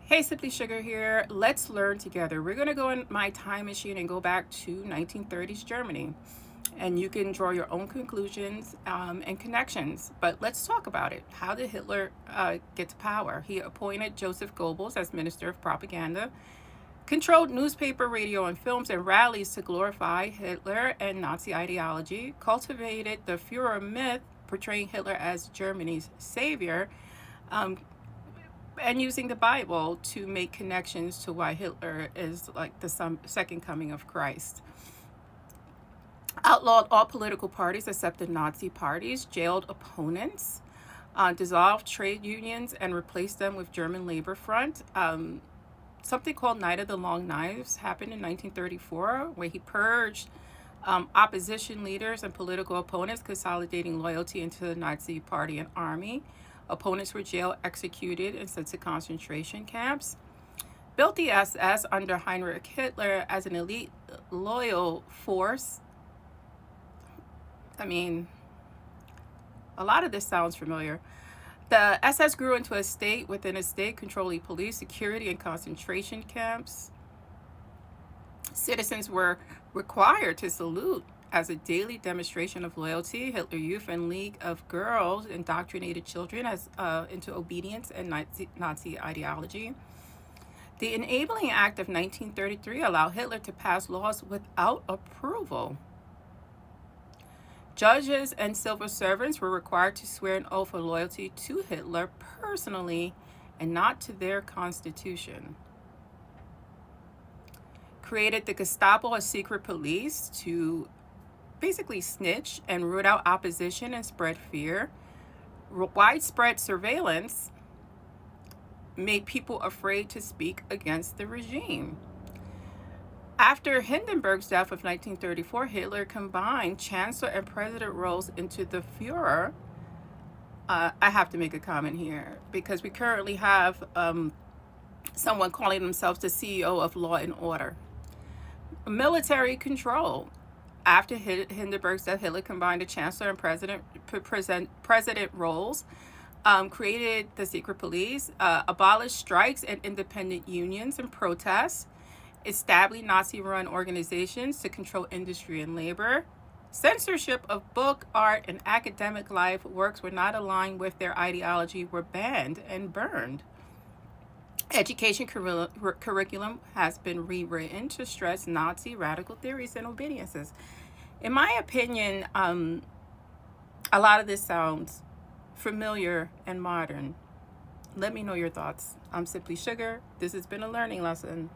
Hey, Simply Sugar here. Let's learn together. We're going to go in my time machine and go back to 1930s Germany. And you can draw your own conclusions and connections. But let's talk about it. How did Hitler get to power? He appointed Joseph Goebbels as Minister of Propaganda, controlled newspaper, radio, and films and rallies to glorify Hitler and Nazi ideology, cultivated the Fuhrer myth, portraying Hitler as Germany's savior, um, and using the Bible to make connections to why Hitler is like the second coming of Christ. Outlawed all political parties except the Nazi parties, jailed opponents, dissolved trade unions, and replaced them with German Labor Front. Something called Night of the Long Knives happened in 1934, where he purged opposition leaders and political opponents, consolidating loyalty into the Nazi party and army. Opponents were jailed, executed, and sent to concentration camps. Built the SS under Heinrich Hitler as an elite loyal force. I mean, a lot of this sounds familiar. The SS grew into a state within a state, controlling police, security, and concentration camps. Citizens were required to salute as a daily demonstration of loyalty. Hitler Youth and League of Girls indoctrinated children into obedience and Nazi ideology. The Enabling Act of 1933 allowed Hitler to pass laws without approval. Judges and civil servants were required to swear an oath of loyalty to Hitler personally and not to their constitution. Created the Gestapo, a secret police, to basically snitch and root out opposition and spread fear. Widespread surveillance made people afraid to speak against the regime. After Hindenburg's death of 1934, Hitler combined chancellor and president roles into the Fuhrer. I have to make a comment here because we currently have someone calling themselves the CEO of Law and Order. Military control. After Hindenburg's death, Hitler combined the chancellor and president roles, created the secret police, abolished strikes and independent unions and protests, established Nazi-run organizations to control industry and labor. Censorship of book, art, and academic life works were not aligned with their ideology were banned and burned. Education curriculum has been rewritten to stress Nazi radical theories and obediences. In my opinion, a lot of this sounds familiar and modern. Let me know your thoughts. I'm Simply Sugar. This has been a learning lesson.